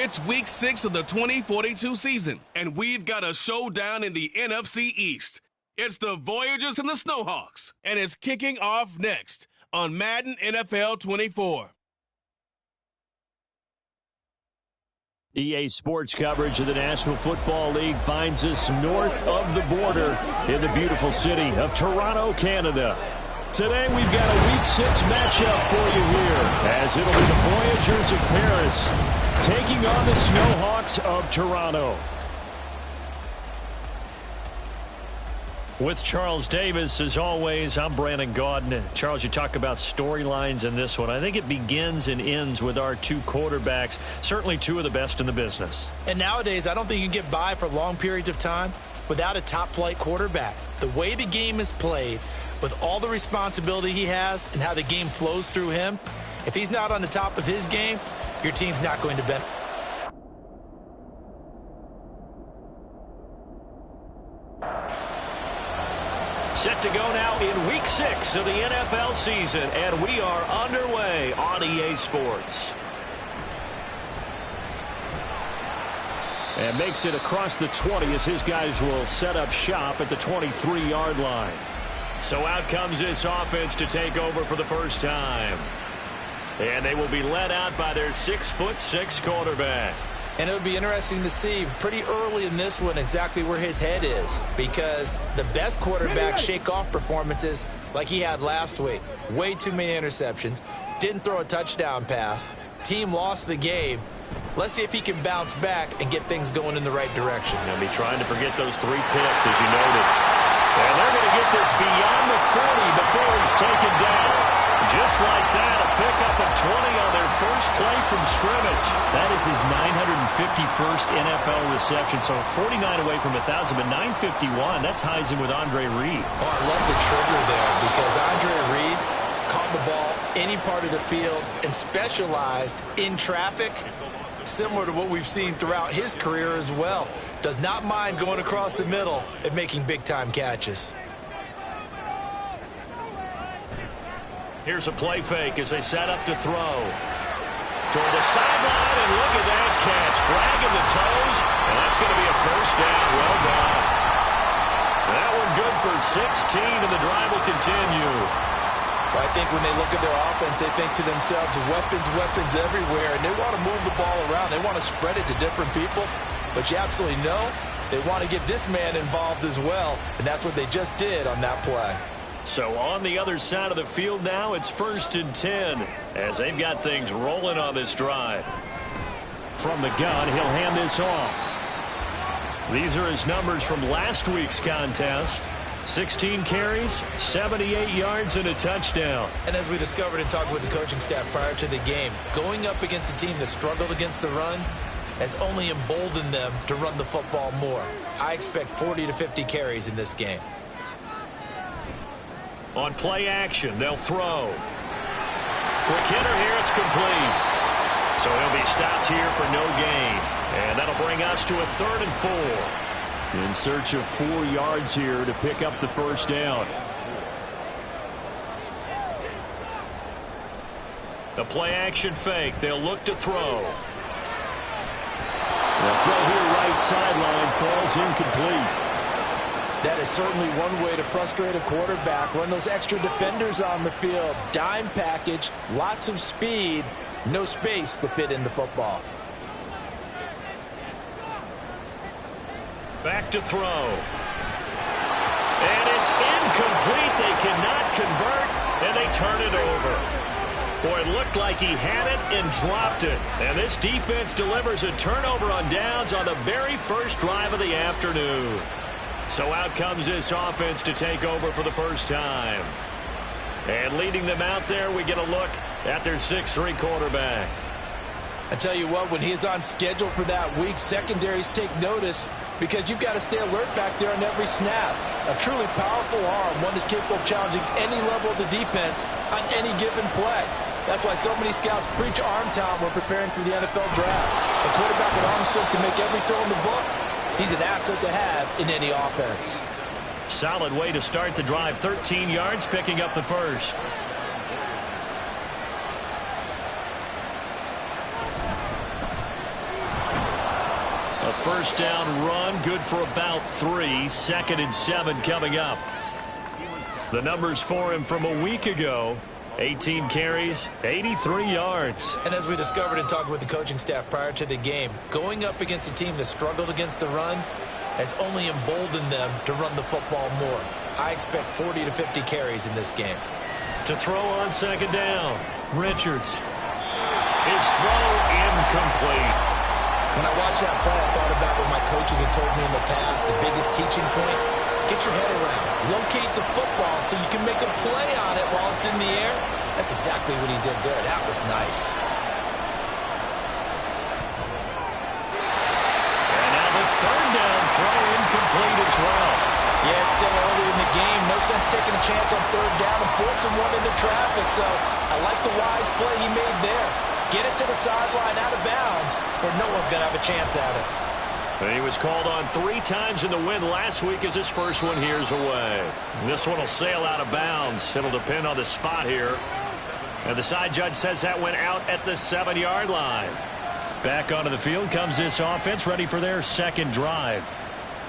It's week 6 of the 2042 season, and we've got a showdown in the NFC East. It's the Voyagers and the Snowhawks, and it's kicking off next on Madden NFL 24. EA Sports coverage of the National Football League finds us north of the border in the beautiful city of Toronto, Canada. Today we've got a Week 6 matchup for you here, as it'll be the Voyagers of Paris taking on the Snowhawks of Toronto. With Charles Davis, as always, I'm Brandon Gaudin. Charles, you talk about storylines in this one. I think it begins and ends with our two quarterbacks, certainly two of the best in the business. And nowadays, I don't think you can get by for long periods of time without a top-flight quarterback. The way the game is played, with all the responsibility he has and how the game flows through him, if he's not on the top of his game, your team's not going to benefit. Set to go now in Week 6 of the NFL season, and we are underway on EA Sports. And makes it across the 20 as his guys will set up shop at the 23-yard line. So out comes this offense to take over for the first time. And they will be led out by their 6'6" quarterback. And it would be interesting to see pretty early in this one exactly where his head is, because the best quarterbacks shake off performances like he had last week. Way too many interceptions. Didn't throw a touchdown pass. Team lost the game. Let's see if he can bounce back and get things going in the right direction. They'll be trying to forget those 3 picks, as you noted. And they're going to get this beyond the 40 before he's taken down. Just like that, a pickup of 20 on their first play from scrimmage. That is his 951st NFL reception, so 49 away from 1,000, but 951, that ties him with Andre Reed. Oh, I love the trigger there, because Andre Reed caught the ball any part of the field and specialized in traffic, similar to what we've seen throughout his career as well. Does not mind going across the middle and making big-time catches. Here's a play fake as they set up to throw. Toward the sideline, and look at that catch. Dragging the toes, and that's going to be a first down. Well done. That one good for 16, and the drive will continue. Well, I think when they look at their offense, they think to themselves, weapons everywhere, and they want to move the ball around. They want to spread it to different people, but you absolutely know they want to get this man involved as well, and that's what they just did on that play. So on the other side of the field now, it's 1st and 10 as they've got things rolling on this drive. From the gun, he'll hand this off. These are his numbers from last week's contest. 16 carries, 78 yards, and a touchdown. And as we discovered in talking with the coaching staff prior to the game, going up against a team that struggled against the run has only emboldened them to run the football more. I expect 40 to 50 carries in this game. On play action, they'll throw. Quick hitter here, it's complete. So he'll be stopped here for no gain. And that'll bring us to a 3rd and 4. In search of 4 yards here to pick up the first down. The play action fake, they'll look to throw. The throw here right sideline falls incomplete. That is certainly one way to frustrate a quarterback. Run those extra defenders on the field. Dime package, lots of speed, no space to fit into football. Back to throw. And it's incomplete. They cannot convert, and they turn it over. Boy, it looked like he had it and dropped it. And this defense delivers a turnover on downs on the very first drive of the afternoon. So out comes this offense to take over for the first time. And leading them out there, we get a look at their 6'3" quarterback. I tell you what, when he's on schedule for that week, secondaries take notice because you've got to stay alert back there on every snap. A truly powerful arm, one that's capable of challenging any level of the defense on any given play. That's why so many scouts preach arm talent when preparing for the NFL draft. A quarterback with arm strength to make every throw in the book, he's an asset to have in any offense. Solid way to start the drive. 13 yards, picking up the first. first down run, good for about 3. 2nd and 7 coming up. The numbers for him from a week ago: 18 carries, 83 yards. And as we discovered in talking with the coaching staff prior to the game, going up against a team that struggled against the run has only emboldened them to run the football more. I expect 40 to 50 carries in this game. To throw on 2nd down, Richards. His throw incomplete. When I watched that play, I thought about what my coaches had told me in the past. The biggest teaching point: get your head around. Locate the football so you can make a play on it while it's in the air. That's exactly what he did there. That was nice. And now the 3rd down throw incomplete as well. Yeah, it's still early in the game. No sense taking a chance on 3rd down and forcing one into traffic. So I like the wise play he made there. Get it to the sideline out of bounds where no one's going to have a chance at it. He was called on 3 times in the win last week as his first one here's away. This one will sail out of bounds. It'll depend on the spot here. And the side judge says that went out at the 7-yard line. Back onto the field comes this offense, ready for their 2nd drive.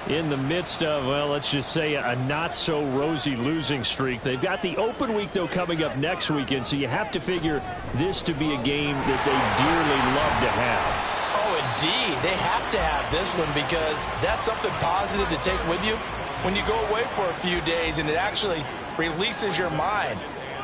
In the midst of, well, let's just say a not-so-rosy losing streak. They've got the open week, though, coming up next weekend, so you have to figure this to be a game that they dearly love to have. Oh, indeed. They have to have this one because that's something positive to take with you when you go away for a few days, and it actually releases your mind.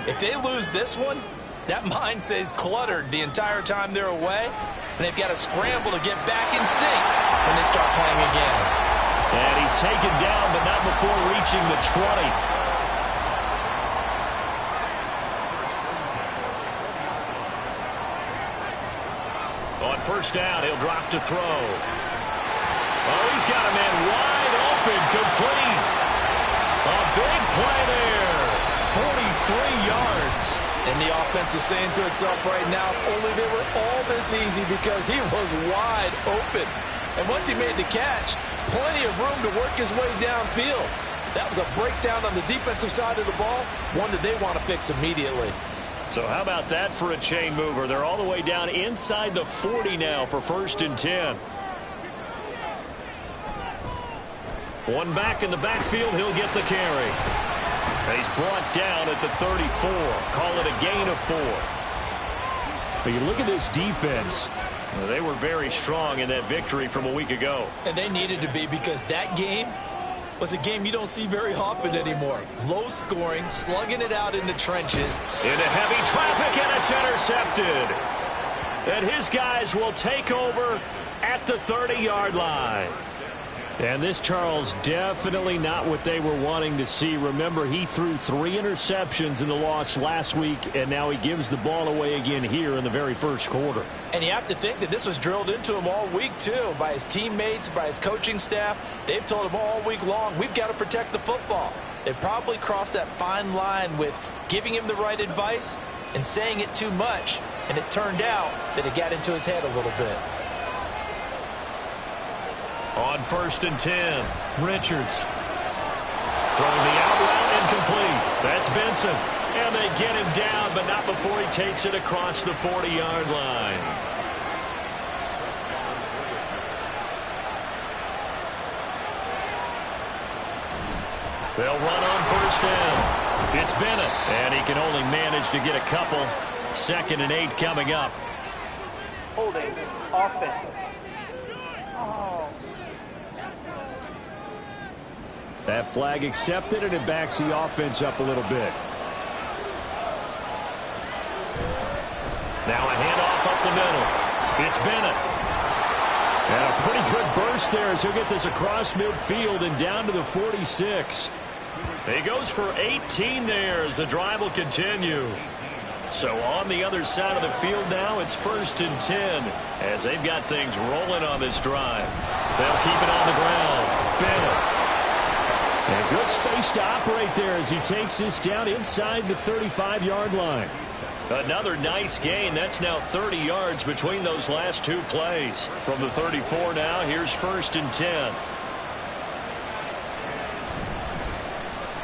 If they lose this one, that mind stays cluttered the entire time they're away, and they've got to scramble to get back in sync when they start playing again. And he's taken down, but not before reaching the 20. On 1st down, he'll drop to throw. Oh, he's got a man wide open, complete. A big play there. 43 yards. And the offense is saying to itself right now, only they were all this easy because he was wide open. And once he made the catch, plenty of room to work his way downfield. That was a breakdown on the defensive side of the ball, one that they want to fix immediately. So how about that for a chain mover? They're all the way down inside the 40 now for 1st and 10. One back in the backfield, he'll get the carry. He's brought down at the 34. Call it a gain of 4. But you look at this defense. They were very strong in that victory from a week ago. And they needed to be because that game was a game you don't see very often anymore. Low scoring, slugging it out in the trenches. Into heavy traffic, and it's intercepted. And his guys will take over at the 30-yard line. And this, Charles, definitely not what they were wanting to see. Remember, he threw 3 interceptions in the loss last week, and now he gives the ball away again here in the very first quarter. And you have to think that this was drilled into him all week, too, by his teammates, by his coaching staff. They've told him all week long, we've got to protect the football. They probably crossed that fine line with giving him the right advice and saying it too much, and it turned out that it got into his head a little bit. On 1st and 10, Richards. Throwing the out route incomplete. That's Benson. And they get him down, but not before he takes it across the 40-yard line. They'll run on 1st down. It's Bennett, and he can only manage to get a couple. 2nd and 8 coming up. Holding offense. Oh. That flag accepted, and it backs the offense up a little bit. Now a handoff up the middle. It's Bennett. And a pretty good burst there as he'll get this across midfield and down to the 46. He goes for 18 there as the drive will continue. So on the other side of the field now, it's 1st and 10 as they've got things rolling on this drive. They'll keep it on the ground. Bennett. And good space to operate there as he takes this down inside the 35-yard line. Another nice gain. That's now 30 yards between those last 2 plays. From the 34 now, here's 1st and 10.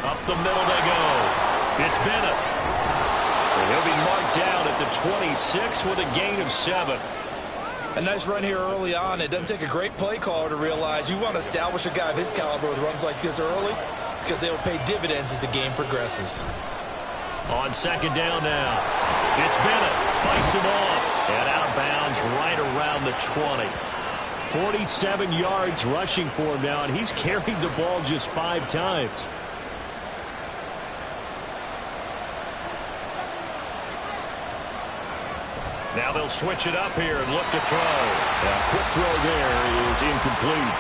Up the middle they go. It's Bennett. And he'll be marked down at the 26 with a gain of 7. A nice run here early on. It doesn't take a great play caller to realize you want to establish a guy of his caliber with runs like this early because they will pay dividends as the game progresses. On second down now. It's Bennett. Fights him off. And out of bounds right around the 20. 47 yards rushing for him now, and he's carried the ball just 5 times. Now they'll switch it up here and look to throw. Quick throw there is incomplete.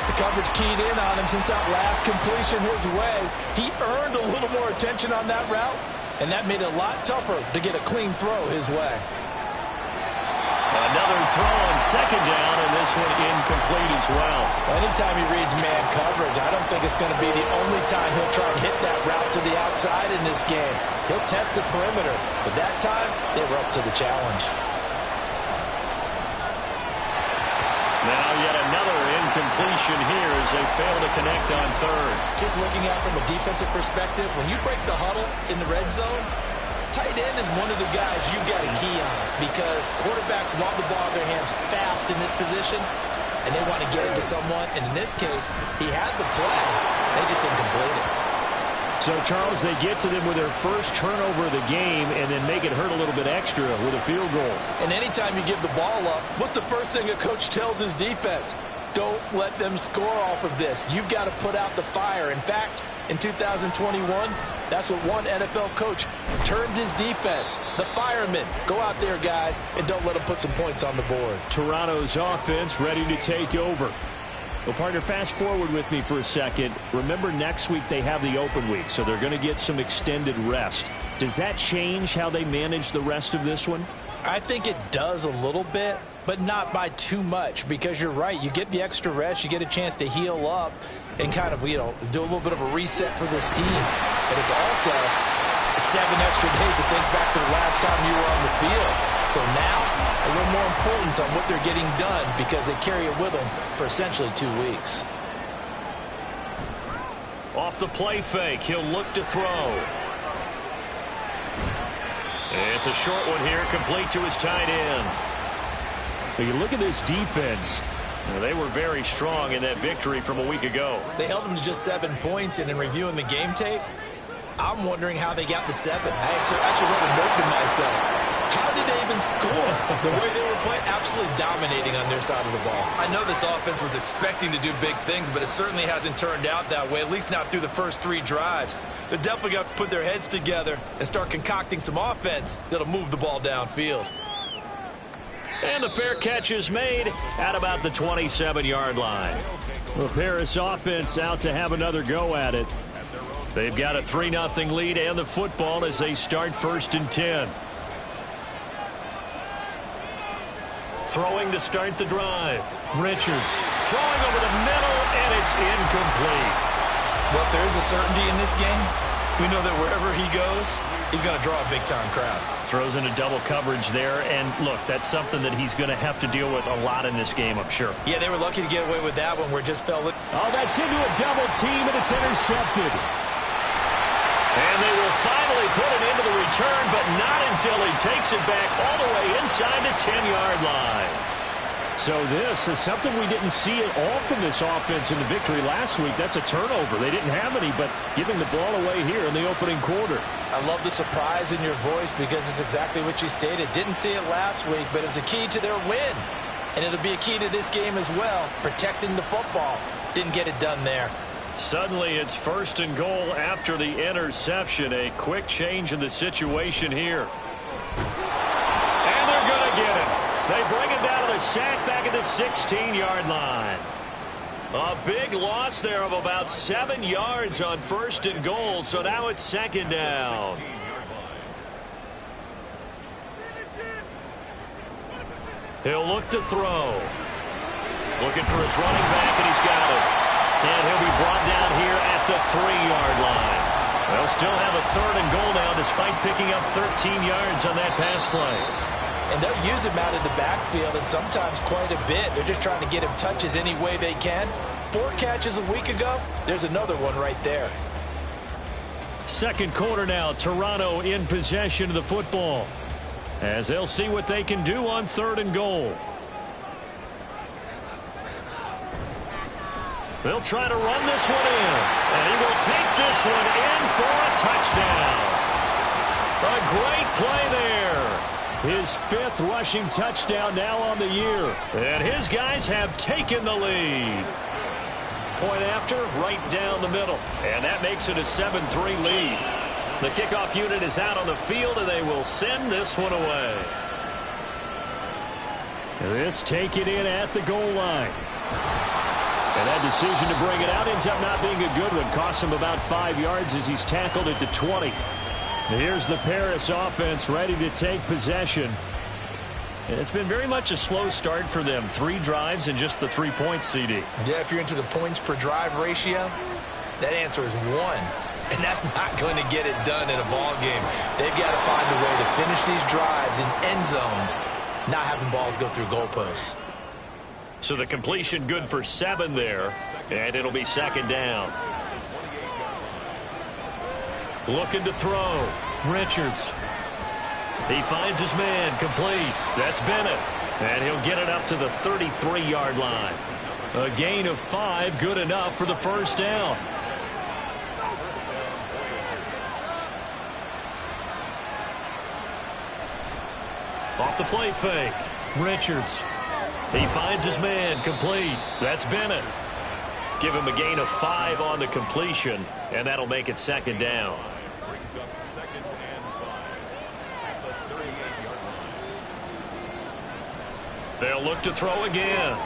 The coverage keyed in on him since that last completion his way. He earned a little more attention on that route, and that made it a lot tougher to get a clean throw his way. Another throw on second down, and this one incomplete as well. Anytime he reads man coverage, I don't think it's going to be the only time he'll try and hit that route to the outside in this game. He'll test the perimeter, but that time they were up to the challenge. Now yet another incompletion here as they fail to connect on third. Just looking at from a defensive perspective, when you break the huddle in the red zone, tight end is one of the guys you've got to key on because quarterbacks want the ball in their hands fast in this position, and they want to get it to someone. And in this case, he had the play. They just didn't complete it. So, Charles, they get to them with their first turnover of the game and then make it hurt a little bit extra with a field goal. And anytime you give the ball up, what's the first thing a coach tells his defense? Don't let them score off of this. You've got to put out the fire. In fact, in 2021, that's what one NFL coach termed his defense. The firemen. Go out there, guys, and don't let them put some points on the board. Toronto's offense ready to take over. Well, partner, fast forward with me for a second. Remember, next week they have the open week, so they're going to get some extended rest. Does that change how they manage the rest of this one? I think it does a little bit, but not by too much, because you're right. You get the extra rest. You get a chance to heal up and kind of, do a little bit of a reset for this team. But it's also 7 extra days to think back to the last time you were on the field. So now, a little more importance on what they're getting done because they carry it with them for essentially 2 weeks. Off the play fake, he'll look to throw. It's a short one here, complete to his tight end. But you look at this defense. They were very strong in that victory from a week ago. They held them to just 7 points, and in reviewing the game tape, I'm wondering how they got to 7. I actually wrote a note to myself. How did they even score? The way they were playing, absolutely dominating on their side of the ball. I know this offense was expecting to do big things, but it certainly hasn't turned out that way, at least not through the first 3 drives. They're definitely going to have to put their heads together and start concocting some offense that'll move the ball downfield. And the fair catch is made at about the 27-yard line. The Paris offense out to have another go at it. They've got a 3-0 lead and the football as they start 1st and 10. Throwing to start the drive. Richards throwing over the middle, and it's incomplete. Well, there is a certainty in this game. We know that wherever he goes, he's going to draw a big-time crowd. Throws into double coverage there, and look, that's something that he's going to have to deal with a lot in this game, I'm sure. Yeah, they were lucky to get away with that one where it just fell. Oh, that's into a double team, and it's intercepted. And they will finally put it into the return, but not until he takes it back all the way inside the 10-yard line. So this is something we didn't see at all from this offense in the victory last week. That's a turnover. They didn't have any, but giving the ball away here in the opening quarter. I love the surprise in your voice because it's exactly what you stated. Didn't see it last week, but it was a key to their win. And it'll be a key to this game as well, protecting the football. Didn't get it done there. Suddenly it's 1st and goal after the interception. A quick change in the situation here. And they're going to get it. They bring it down to the sack back at the 16-yard line. A big loss there of about 7 yards on 1st and goal, so now it's 2nd down. He'll look to throw. Looking for his running back, and he's got it. And he'll be brought down here at the 3-yard line. They'll still have a 3rd and goal now despite picking up 13 yards on that pass play. And they'll use him out of the backfield and sometimes quite a bit. They're just trying to get him touches any way they can. 4 catches a week ago. There's another one right there. 2nd quarter now. Toronto in possession of the football as they'll see what they can do on 3rd and goal. They'll try to run this one in. And he will take this one in for a touchdown. A great play there. His 5th rushing touchdown now on the year. And his guys have taken the lead. Point after, right down the middle. And that makes it a 7-3 lead. The kickoff unit is out on the field, and they will send this one away. This taken in at the goal line. And that decision to bring it out ends up not being a good one. Costs him about 5 yards as he's tackled at the 20. Here's the Paris offense ready to take possession. And it's been very much a slow start for them. 3 drives and just the 3 points, CD. Yeah, if you're into the points per drive ratio, that answer is 1. And that's not going to get it done in a ball game. They've got to find a way to finish these drives in end zones, not having balls go through goalposts. So the completion good for 7 there, and it'll be 2nd down. Looking to throw. Richards. He finds his man, complete. That's Bennett. And he'll get it up to the 33-yard line. A gain of 5, good enough for the 1st down. Off the play fake. Richards. He finds his man, complete. That's Bennett. Give him a gain of 5 on the completion, and that'll make it 2nd down. They'll look to throw again.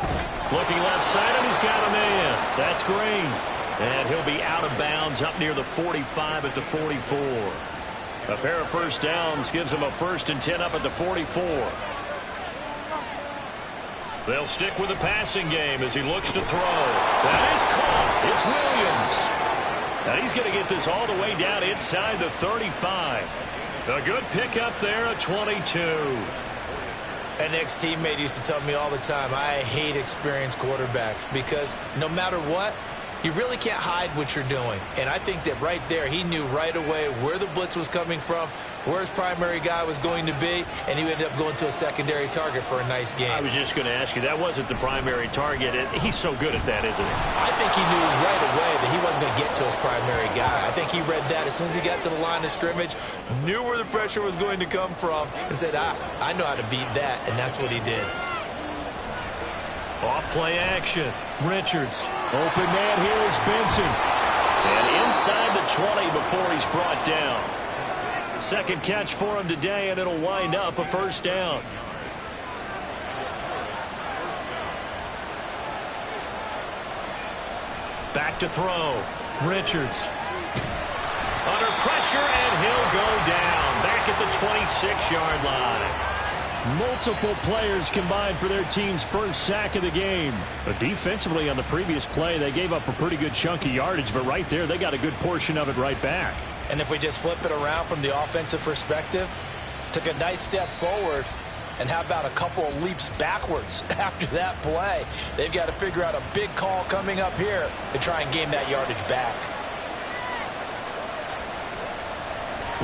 Looking left side, and he's got a man. That's Green. And he'll be out of bounds up near the 45 at the 44. A pair of 1st downs gives him a 1st and 10 up at the 44. They'll stick with the passing game as he looks to throw. That is caught. It's Williams. Now he's going to get this all the way down inside the 35. A good pickup there at 22. An ex-teammate used to tell me all the time, I hate experienced quarterbacks because no matter what, you really can't hide what you're doing. And I think that right there, he knew right away where the blitz was coming from, where his primary guy was going to be, and he ended up going to a secondary target for a nice game. I was just going to ask you, that wasn't the primary target. He's so good at that, isn't he? I think he knew right away that he wasn't going to get to his primary guy. I think he read that as soon as he got to the line of scrimmage, knew where the pressure was going to come from, and said, I know how to beat that, and that's what he did. Off play action. Richards. Open man here is Benson. And inside the 20 before he's brought down. 2nd catch for him today, and it'll wind up a 1st down. Back to throw. Richards. Under pressure, and he'll go down. Back at the 26-yard line. Multiple players combined for their team's 1st sack of the game. But defensively on the previous play, they gave up a pretty good chunk of yardage, but right there, they got a good portion of it right back. And if we just flip it around from the offensive perspective, took a nice step forward, and how about a couple of leaps backwards after that play? They've got to figure out a big call coming up here to try and gain that yardage back.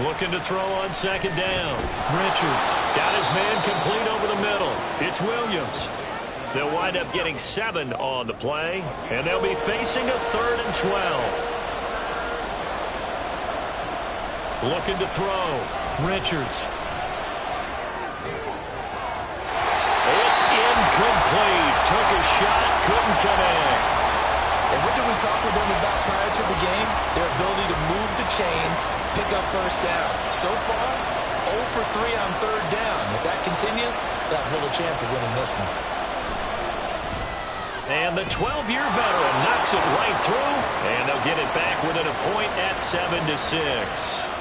Looking to throw on 2nd down. Richards got his man complete over the middle. It's Williams. They'll wind up getting 7 on the play, and they'll be facing a 3rd and 12. Looking to throw. Richards. It's incomplete. Took a shot, couldn't connect. And what did we talk with them about prior to the game? Their ability to move the chains, pick up 1st downs. So far, 0 for 3 on 3rd down. If that continues, they'll have little chance of winning this one. And the 12-year veteran knocks it right through, and they'll get it back within a point at 7-6.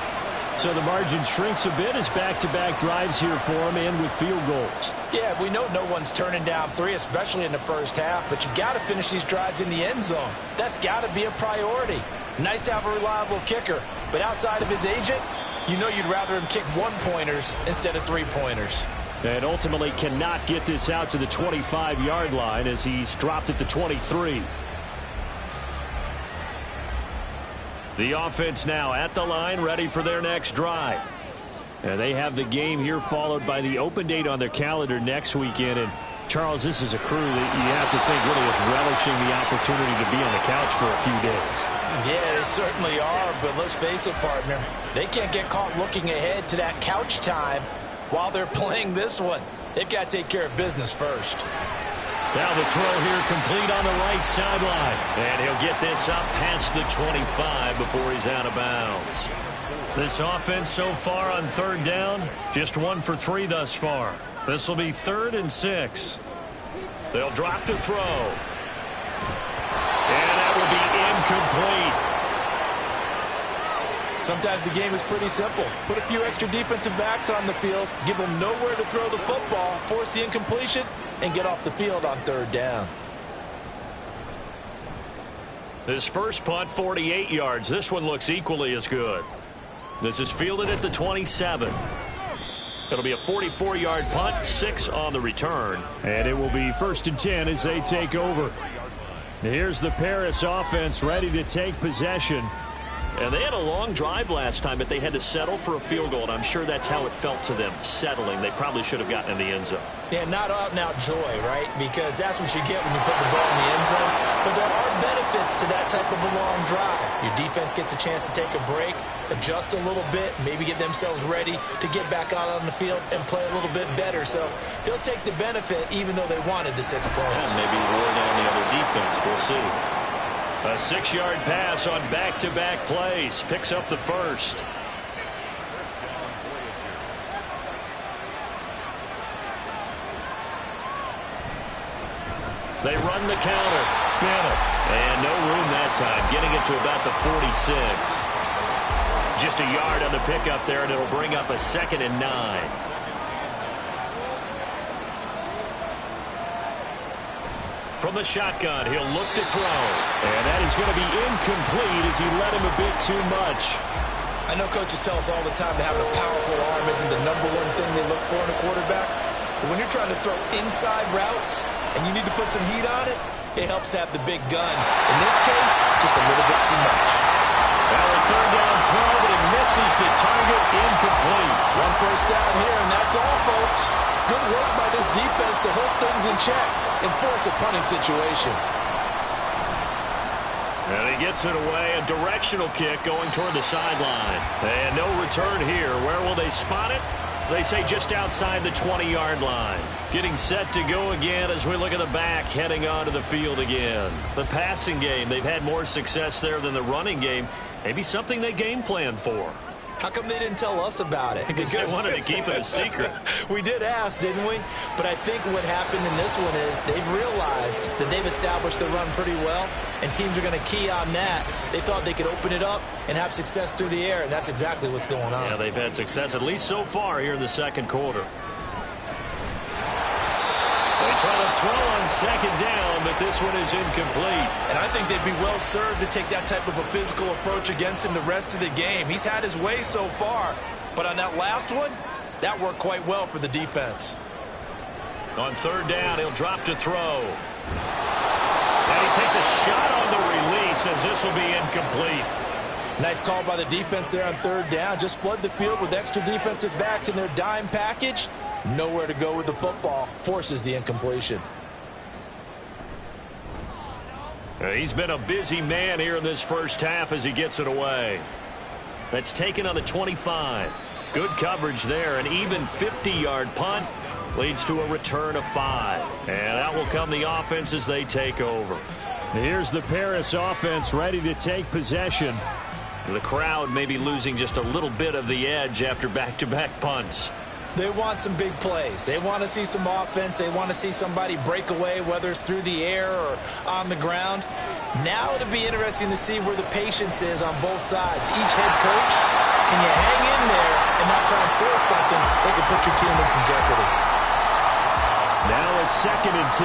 So the margin shrinks a bit as back-to-back drives here for them and with field goals. Yeah, we know no one's turning down 3, especially in the 1st half, but you've got to finish these drives in the end zone. That's got to be a priority. Nice to have a reliable kicker, but outside of his agent, you know you'd rather him kick 1-pointers instead of 3-pointers. And ultimately cannot get this out to the 25-yard line as he's dropped at the 23. The offense now at the line, ready for their next drive. And they have the game here followed by the open date on their calendar next weekend. And Charles, this is a crew that you have to think really is relishing the opportunity to be on the couch for a few days. Yeah, they certainly are, but let's face it, partner. They can't get caught looking ahead to that couch time while they're playing this one. They've got to take care of business first. Now the throw here complete on the right sideline. And he'll get this up past the 25 before he's out of bounds. This offense so far on third down, just 1 for 3 thus far. This will be 3rd and 6. They'll drop to throw. And that will be incomplete. Sometimes the game is pretty simple. Put a few extra defensive backs on the field, give them nowhere to throw the football, force the incompletion, and get off the field on third down. This first punt, 48 yards. This one looks equally as good. This is fielded at the 27. It'll be a 44-yard punt, 6 on the return. And it will be 1st and 10 as they take over. Here's the Paris offense ready to take possession. And they had a long drive last time, but they had to settle for a field goal, and I'm sure that's how it felt to them, settling. They probably should have gotten in the end zone. Yeah, not out-and-out joy, right? Because that's what you get when you put the ball in the end zone. But there are benefits to that type of a long drive. Your defense gets a chance to take a break, adjust a little bit, maybe get themselves ready to get back out on the field and play a little bit better. So they'll take the benefit even though they wanted the 6 points. And maybe wore down the other defense. We'll see. A 6-yard pass on back-to-back plays. Picks up the first. They run the counter. Bennett. And no room that time. Getting it to about the 46. Just a yard on the pickup there, and it'll bring up a 2nd and 9. From the shotgun, he'll look to throw. And that is going to be incomplete as he led him a bit too much. I know coaches tell us all the time that having a powerful arm isn't the #1 thing they look for in a quarterback. But when you're trying to throw inside routes and you need to put some heat on it, it helps to have the big gun. In this case, just a little bit too much. Well, a 3rd down throw, but it misses the target, incomplete. 1 first down here, and that's all, folks. Good work by this defense to hold things in check and force a punting situation. And he gets it away, a directional kick going toward the sideline. And no return here. Where will they spot it? They say just outside the 20-yard line. Getting set to go again as we look at the back, heading onto the field again. The passing game, they've had more success there than the running game. Maybe something they game plan for. How come they didn't tell us about it? Because they wanted to keep it a secret. We did ask, didn't we? But I think what happened in this one is they've realized that they've established the run pretty well, and teams are going to key on that. They thought they could open it up and have success through the air, and that's exactly what's going on. Yeah, they've had success, at least so far, here in the second quarter. They try to throw on 2nd down, but this one is incomplete. And I think they'd be well served to take that type of a physical approach against him the rest of the game. He's had his way so far, but on that last one, that worked quite well for the defense. On 3rd down, he'll drop to throw. And he takes a shot on the release as this will be incomplete. Nice call by the defense there on 3rd down. Just flood the field with extra defensive backs in their dime package. Nowhere to go with the football. Forces the incompletion. He's been a busy man here in this first half as he gets it away. That's taken on the 25. Good coverage there. An even 50-yard punt leads to a return of 5. And that will come the offense as they take over. Here's the Paris offense ready to take possession. The crowd may be losing just a little bit of the edge after back-to-back punts. They want some big plays. They want to see some offense. They want to see somebody break away, whether it's through the air or on the ground. Now it'll be interesting to see where the patience is on both sides. Each head coach, can you hang in there and not try and force something that could put your team in some jeopardy? Now a 2nd and 10.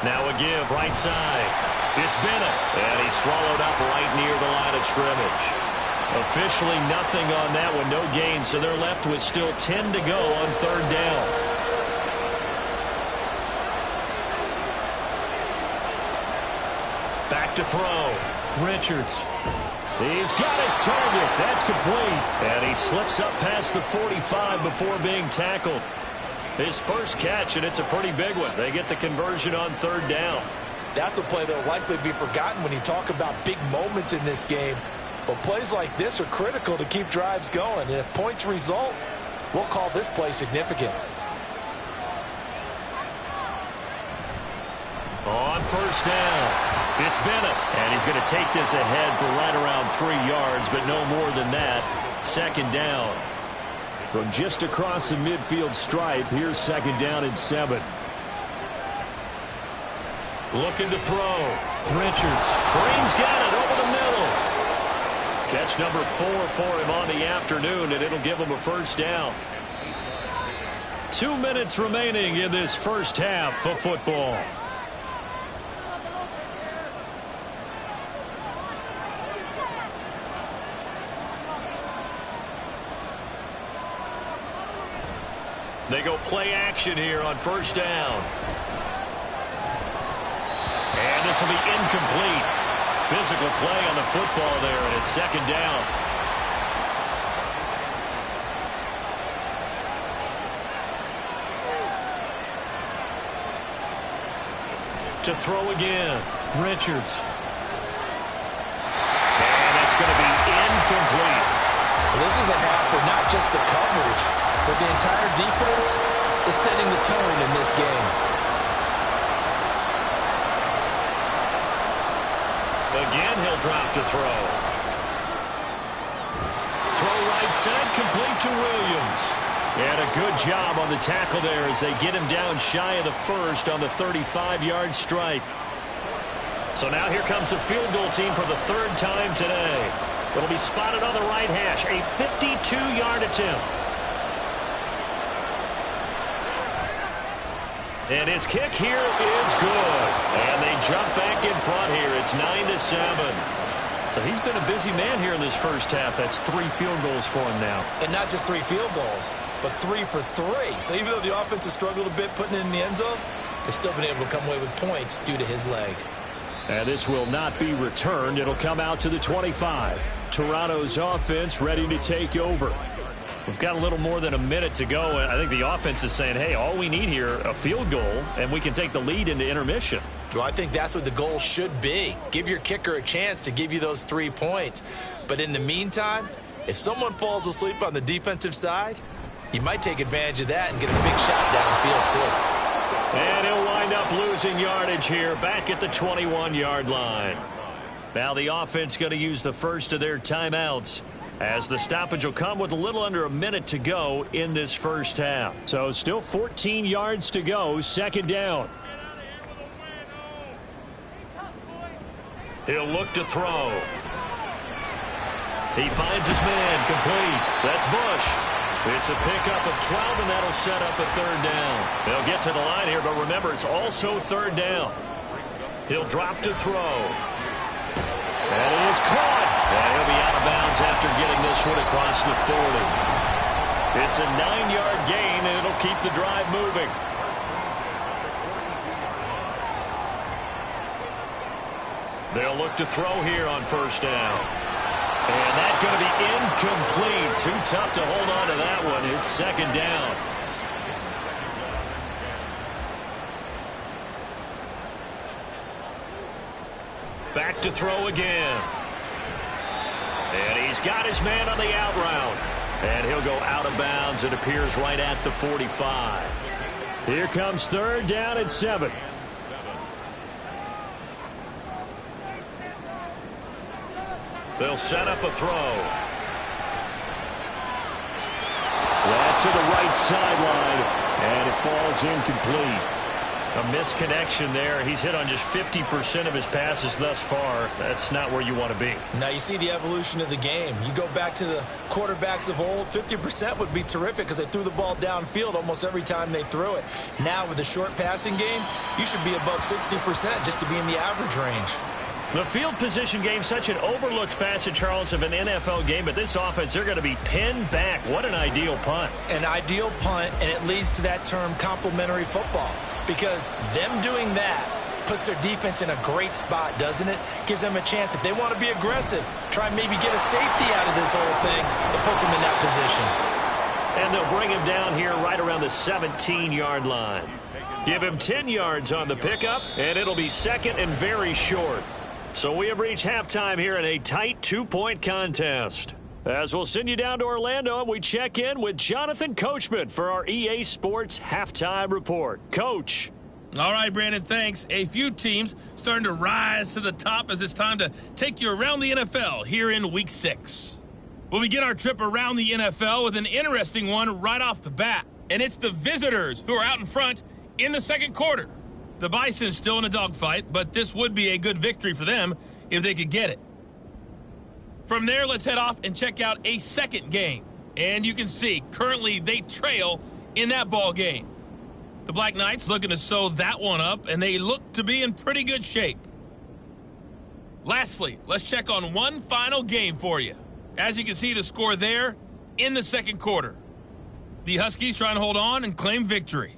Now a give, right side. It's Bennett, and he's swallowed up right near the line of scrimmage. Officially nothing on that one, no gain, so they're left with still 10 to go on 3rd down. Back to throw. Richards. He's got his target. That's complete. And he slips up past the 45 before being tackled. His first catch, and it's a pretty big one. They get the conversion on third down. That's a play that will likely be forgotten when you talk about big moments in this game. But plays like this are critical to keep drives going. And if points result, we'll call this play significant. On first down, it's Bennett. And he's going to take this ahead for right around 3 yards, but no more than that. Second down. From just across the midfield stripe, here's second down and 7. Looking to throw. Richards. Green's got it over the middle. Catch number 4 for him on the afternoon, and it'll give him a first down. 2 minutes remaining in this first half of football. They go play action here on first down. And this will be incomplete. Physical play on the football there, and it's second down. To throw again. Richards. And that's going to be incomplete. Well, this is a half where not just the coverage, but the entire defense is setting the tone in this game. Again, he'll drop to throw. Throw right side, complete to Williams. And a good job on the tackle there as they get him down shy of the first on the 35-yard strike. So now here comes the field goal team for the third time today. It'll be spotted on the right hash, a 52-yard attempt. And his kick here is good. And they jump back in front here. It's 9-7. So he's been a busy man here in this first half. That's 3 field goals for him now. And not just 3 field goals, but 3 for 3. So even though the offense has struggled a bit putting it in the end zone, they've still been able to come away with points due to his leg. And this will not be returned. It'll come out to the 25. Toronto's offense ready to take over. We've got a little more than a minute to go. I think the offense is saying, hey, all we need here, a field goal, and we can take the lead into intermission. Well, I think that's what the goal should be. Give your kicker a chance to give you those 3 points. But in the meantime, if someone falls asleep on the defensive side, you might take advantage of that and get a big shot downfield, too. And he'll wind up losing yardage here back at the 21-yard line. Now the offense going to use the first of their timeouts, as the stoppage will come with a little under a minute to go in this first half. So still 14 yards to go, second down. He'll look to throw. He finds his man, complete. That's Bush. It's a pickup of 12, and that'll set up a third down. They'll get to the line here, but remember, it's also third down. He'll drop to throw. And it is caught. And he'll be out of bounds after getting this one across the 40. It's a 9-yard gain, and it'll keep the drive moving. They'll look to throw here on first down. And that's going to be incomplete. Too tough to hold on to that one. It's second down. Back to throw again. And he's got his man on the out route. And he'll go out of bounds. It appears right at the 45. Here comes third down and 7. They'll set up a throw. That's to the right sideline. And it falls incomplete. A misconnection there. He's hit on just 50% of his passes thus far. That's not where you want to be. Now you see the evolution of the game. You go back to the quarterbacks of old, 50% would be terrific because they threw the ball downfield almost every time they threw it. Now with the short passing game, you should be above 60% just to be in the average range. The field position game, such an overlooked facet, Charles, of an NFL game, but this offense, they're going to be pinned back. What an ideal punt. An ideal punt, and it leads to that term complementary football. Because them doing that puts their defense in a great spot, doesn't it? Gives them a chance. If they want to be aggressive, try and maybe get a safety out of this whole thing, it puts them in that position. And they'll bring him down here right around the 17-yard line. Give him 10 yards on the pickup, and it'll be second and very short. So we have reached halftime here in a tight 2-point contest. As we'll send you down to Orlando, and we check in with Jonathan Coachman for our EA Sports Halftime Report. Coach. All right, Brandon, thanks. A few teams starting to rise to the top as it's time to take you around the NFL here in Week 6. We'll begin our trip around the NFL with an interesting one right off the bat, and it's the visitors who are out in front in the second quarter. The Bison's still in a dogfight, but this would be a good victory for them if they could get it. From there, let's head off and check out a second game. And you can see, currently they trail in that ball game. The Black Knights looking to sew that one up, and they look to be in pretty good shape. Lastly, let's check on one final game for you. As you can see, the score there in the second quarter. The Huskies trying to hold on and claim victory.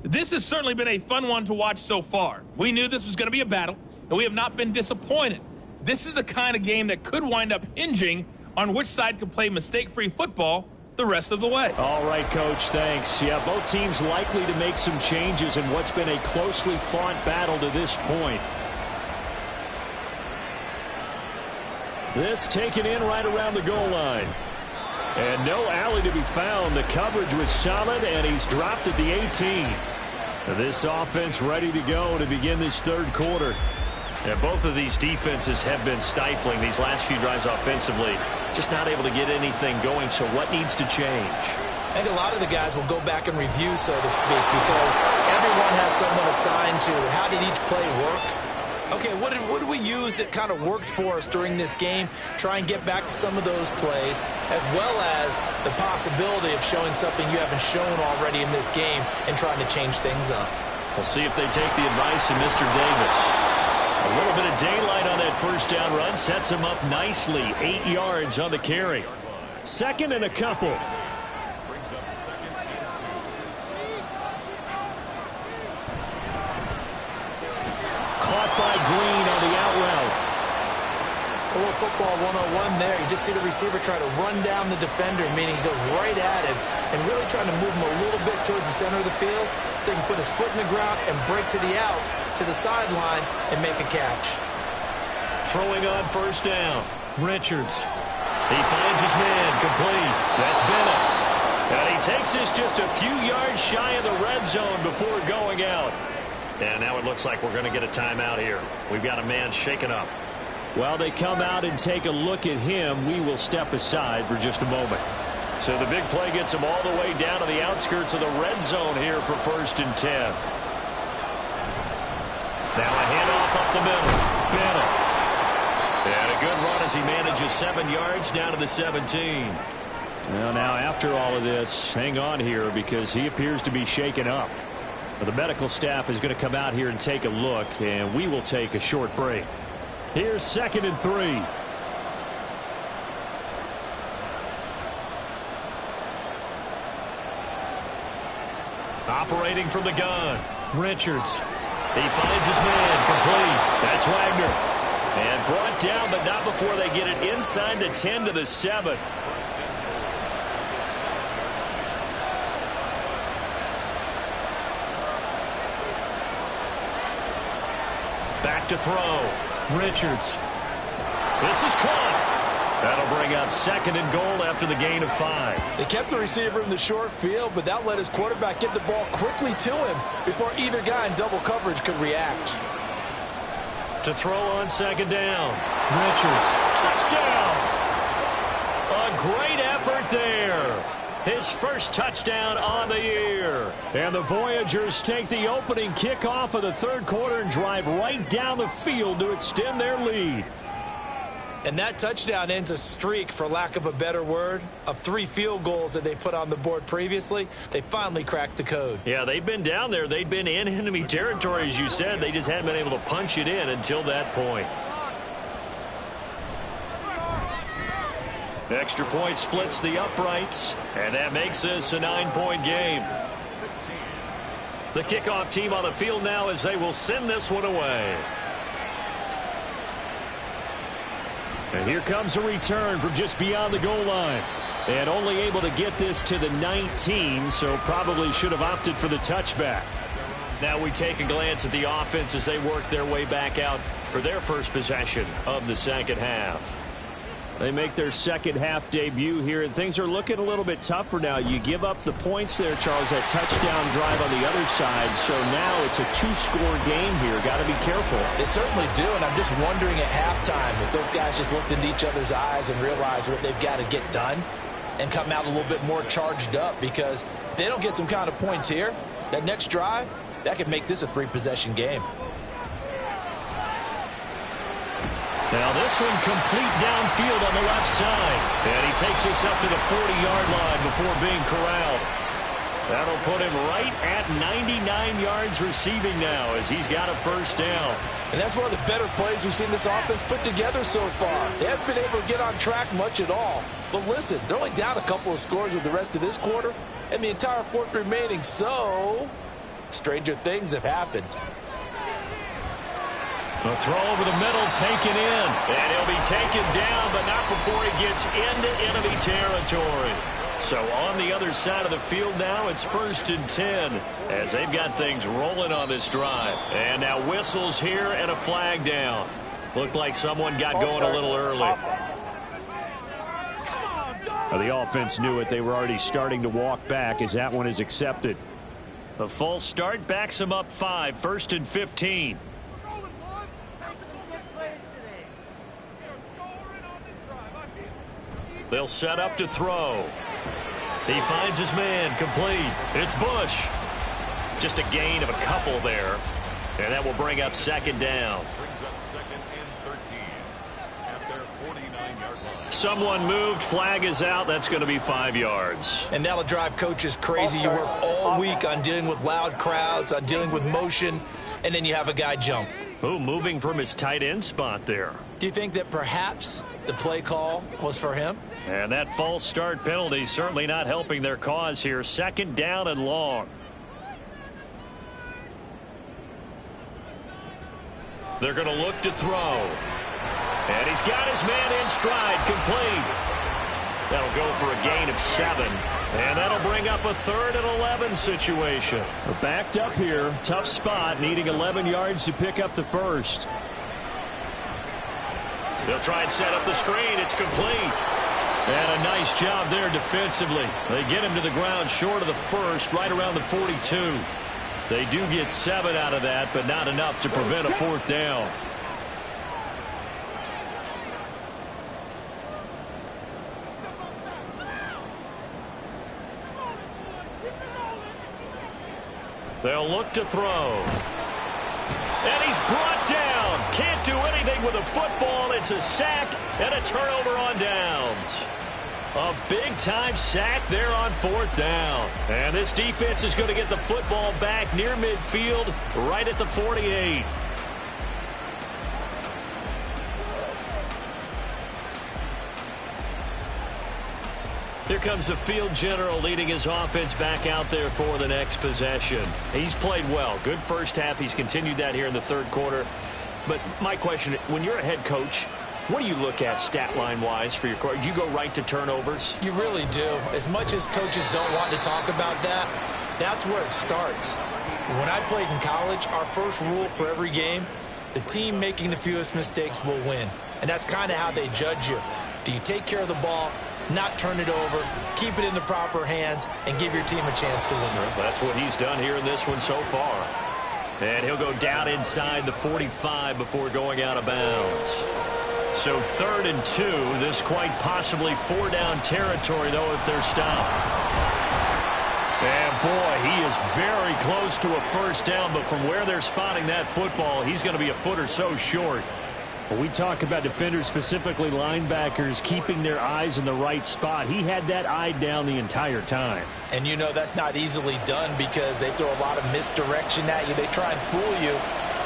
This has certainly been a fun one to watch so far. We knew this was going to be a battle, and we have not been disappointed. This is the kind of game that could wind up hinging on which side can play mistake-free football the rest of the way. All right, Coach, thanks. Yeah, both teams likely to make some changes in what's been a closely fought battle to this point. This taken in right around the goal line. And no alley to be found. The coverage was solid, and he's dropped at the 18. This offense ready to go to begin this third quarter. And both of these defenses have been stifling these last few drives offensively. Just not able to get anything going, so what needs to change? I think a lot of the guys will go back and review, so to speak, because everyone has someone assigned to how did each play work. Okay, what did we use that kind of worked for us during this game? Try and get back to some of those plays, as well as the possibility of showing something you haven't shown already in this game and trying to change things up. We'll see if they take the advice of Mr. Davis. A little bit of daylight on that first down run sets him up nicely. 8 yards on the carry. Second and a couple. Caught by Green on the out route. A little football 101 there. You just see the receiver try to run down the defender, meaning he goes right at him and really trying to move him a little bit towards the center of the field so he can put his foot in the ground and break to the out, to the sideline, and make a catch. Throwing on first down. Richards. He finds his man complete. That's Bennett. And he takes this just a few yards shy of the red zone before going out. And now it looks like we're going to get a timeout here. We've got a man shaken up. While they come out and take a look at him, we will step aside for just a moment. So the big play gets him all the way down to the outskirts of the red zone here for 1st and 10. Now a handoff up the middle. Bennett. And a good run as he manages 7 yards down to the 17. Well, now after all of this, hang on here because he appears to be shaken up. The medical staff is going to come out here and take a look, and we will take a short break. Here's 2nd and 3. Operating from the gun, Richards. He finds his man complete. That's Wagner. And brought down, but not before they get it inside the 10 to the 7. Back to throw. Richards. This is caught. That'll bring up 2nd and goal after the gain of 5. They kept the receiver in the short field, but that let his quarterback get the ball quickly to him before either guy in double coverage could react. To throw on 2nd down. Richards. Touchdown. A great effort there. His first touchdown on the year. And the Voyagers take the opening kickoff of the third quarter and drive right down the field to extend their lead. And that touchdown ends a streak, for lack of a better word, of 3 field goals that they put on the board previously. They finally cracked the code. Yeah, they'd been down there. They'd been in enemy territory, as you said. They just hadn't been able to punch it in until that point. Extra point splits the uprights, and that makes this a 9-point game. The kickoff team on the field now as they will send this one away. And here comes a return from just beyond the goal line. And only able to get this to the 19, so probably should have opted for the touchback. Now we take a glance at the offense as they work their way back out for their first possession of the second half. They make their second half debut here, and things are looking a little bit tougher now. You give up the points there, Charles, that touchdown drive on the other side, so now it's a two-score game here. Got to be careful. They certainly do, and I'm just wondering at halftime if those guys just looked into each other's eyes and realized what they've got to get done and come out a little bit more charged up, because if they don't get some kind of points here, that next drive, that could make this a three-possession game. Now this one complete downfield on the left side. And he takes this up to the 40-yard line before being corralled. That'll put him right at 99 yards receiving now as he's got a first down. And that's one of the better plays we've seen this offense put together so far. They haven't been able to get on track much at all. But listen, they're only down a couple of scores with the rest of this quarter and the entire fourth remaining. So, stranger things have happened. A throw over the middle, taken in. And he'll be taken down, but not before he gets into enemy territory. So on the other side of the field now, it's 1st and 10 as they've got things rolling on this drive. And now whistles here and a flag down. Looked like someone got going a little early. The offense knew it. They were already starting to walk back as that one is accepted. A false start backs them up 5, 1st and 15. They'll set up to throw. He finds his man, complete. It's Bush. Just a gain of a couple there. And that will bring up second down. Brings up 2nd and 13 at their 49-yard line. Someone moved. Flag is out. That's going to be 5 yards. And that'll drive coaches crazy. You work all week on dealing with loud crowds, on dealing with motion, and then you have a guy jump. Ooh, moving from his tight end spot there. Do you think that perhaps the play call was for him? And that false start penalty certainly not helping their cause here. 2nd down and long. They're going to look to throw. And he's got his man in stride, complete. That'll go for a gain of 7. And that'll bring up a 3rd and 11 situation. We're backed up here. Tough spot, needing 11 yards to pick up the first. They'll try and set up the screen. It's complete. And a nice job there defensively. They get him to the ground short of the first, right around the 42. They do get 7 out of that, but not enough to prevent a 4th down. They'll look to throw. And he's brought down. Can't do anything with a football. It's a sack and a turnover on downs. A big-time sack there on 4th down. And this defense is going to get the football back near midfield, right at the 48. Here comes the field general leading his offense back out there for the next possession. He's played well. Good first half. He's continued that here in the 3rd quarter. But my question, when you're a head coach, what do you look at stat line-wise for your court? Do you go right to turnovers? You really do. As much as coaches don't want to talk about that, that's where it starts. When I played in college, our first rule for every game, the team making the fewest mistakes will win. And that's kind of how they judge you. Do you take care of the ball, not turn it over, keep it in the proper hands, and give your team a chance to win? Well, that's what he's done here in this one so far. And he'll go down inside the 45 before going out of bounds. So 3rd and 2. This quite possibly 4-down territory, though, if they're stopped. And, boy, he is very close to a first down, but from where they're spotting that football, he's going to be a foot or so short. When we talk about defenders, specifically linebackers, keeping their eyes in the right spot, he had that eye down the entire time. And you know that's not easily done because they throw a lot of misdirection at you. They try and fool you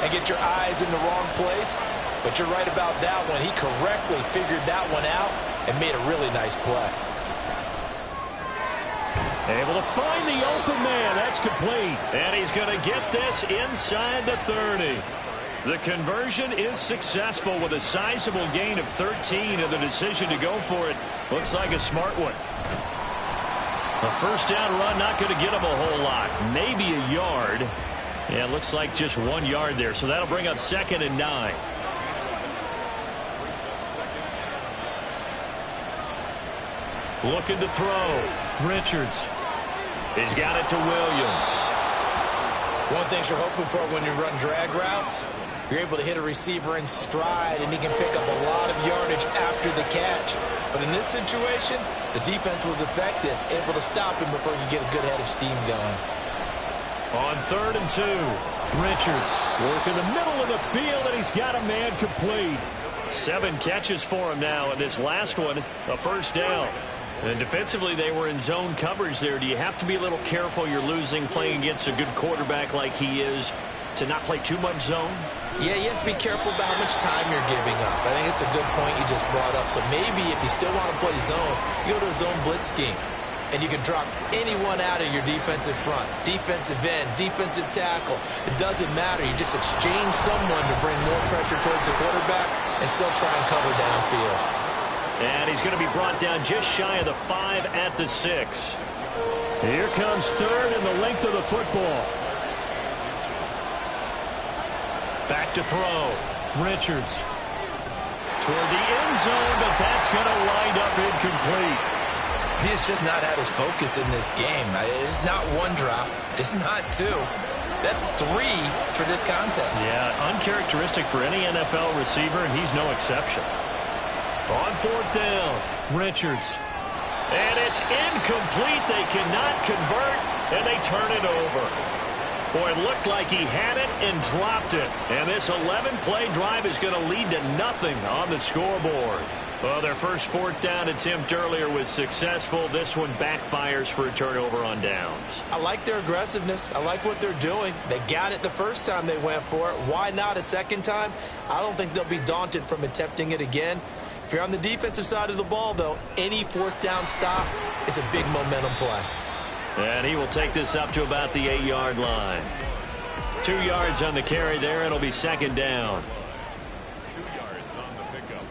and get your eyes in the wrong place. But you're right about that one. He correctly figured that one out and made a really nice play. Able to find the open man. That's complete. And he's going to get this inside the 30. The conversion is successful with a sizable gain of 13, and the decision to go for it looks like a smart one. A first down run, not going to get him a whole lot. Maybe a yard. Yeah, it looks like just 1 yard there, so that'll bring up 2nd and 9. Looking to throw. Richards. He's got it to Williams. One thing you're hoping for when you run drag routes, you're able to hit a receiver in stride, and he can pick up a lot of yardage after the catch. But in this situation, the defense was effective, able to stop him before you get a good head of steam going. On 3rd and 2, Richards working the middle of the field, and he's got a man complete. 7 catches for him now, and this last one, a first down. And defensively, they were in zone coverage there. Do you have to be a little careful? You're losing playing against a good quarterback like he is to not play too much zone? Yeah, you have to be careful about how much time you're giving up. I think it's a good point you just brought up. So maybe if you still want to play zone, you go to a zone blitz scheme. And you can drop anyone out of your defensive front. Defensive end, defensive tackle. It doesn't matter. You just exchange someone to bring more pressure towards the quarterback and still try and cover downfield. And he's going to be brought down just shy of the 5 at the 6. Here comes 3rd and the length of the football. Back to throw. Richards. Toward the end zone, but that's going to wind up incomplete. He has just not had his focus in this game. It's not 1 drop. It's not 2. That's 3 for this contest. Yeah, uncharacteristic for any NFL receiver, and he's no exception. On 4th down, Richards. And it's incomplete. They cannot convert, and they turn it over. Boy, it looked like he had it and dropped it. And this 11-play drive is going to lead to nothing on the scoreboard. Well, their first 4th down attempt earlier was successful. This one backfires for a turnover on downs. I like their aggressiveness. I like what they're doing. They got it the first time they went for it. Why not a second time? I don't think they'll be daunted from attempting it again. If you're on the defensive side of the ball, though, any 4th down stop is a big momentum play. And he will take this up to about the 8-yard line. 2 yards on the carry there. It'll be 2nd down. 2 yards on the pickup.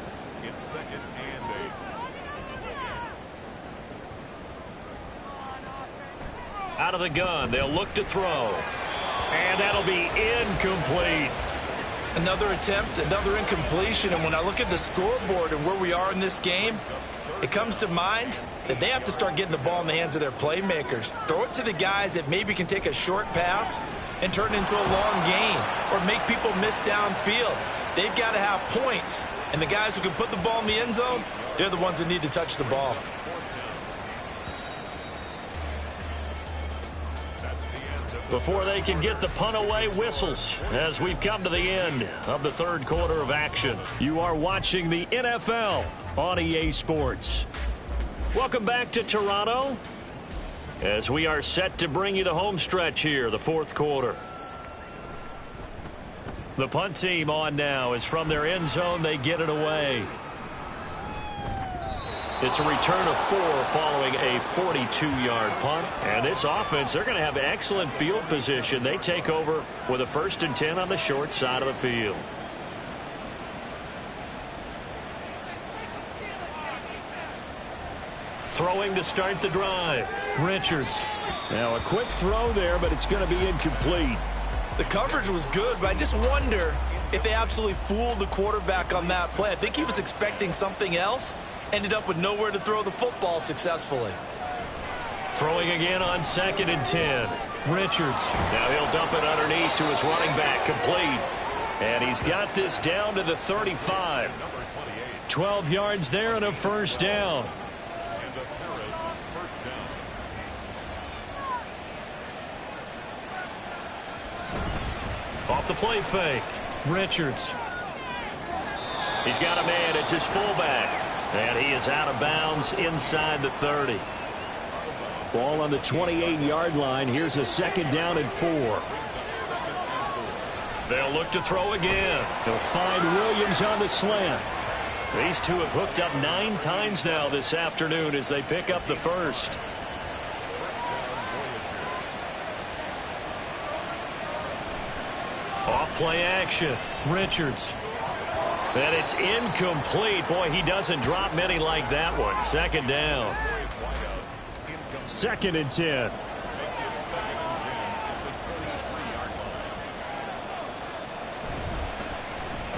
It's 2nd and 8. Out of the gun. They'll look to throw. And that'll be incomplete. Another attempt, another incompletion, and when I look at the scoreboard and where we are in this game, it comes to mind that they have to start getting the ball in the hands of their playmakers. Throw it to the guys that maybe can take a short pass and turn it into a long gain or make people miss downfield. They've got to have points, and the guys who can put the ball in the end zone, they're the ones that need to touch the ball. Before they can get the punt away, whistles as we've come to the end of the 3rd quarter of action. You are watching the NFL on EA Sports. Welcome back to Toronto as we are set to bring you the home stretch here, the 4th quarter. The punt team on now is from their end zone. They get it away. It's a return of 4 following a 42-yard punt. And this offense, they're going to have excellent field position. They take over with a 1st and 10 on the short side of the field. Throwing to start the drive. Richards. Now a quick throw there, but it's going to be incomplete. The coverage was good, but I just wonder if they absolutely fooled the quarterback on that play. I think he was expecting something else. Ended up with nowhere to throw the football successfully. Throwing again on 2nd and 10. Richards. Now he'll dump it underneath to his running back. Complete. And he's got this down to the 35. 12 yards there and a first down. And the Paris first down. Off the play fake. Richards. He's got a man. It's his fullback. And he is out of bounds inside the 30. Ball on the 28-yard line. Here's a 2nd down and 4. They'll look to throw again. They'll find Williams on the slant. These two have hooked up 9 times now this afternoon as they pick up the first. Off play action. Richards. And it's incomplete. Boy, he doesn't drop many like that one. Second down. 2nd and 10.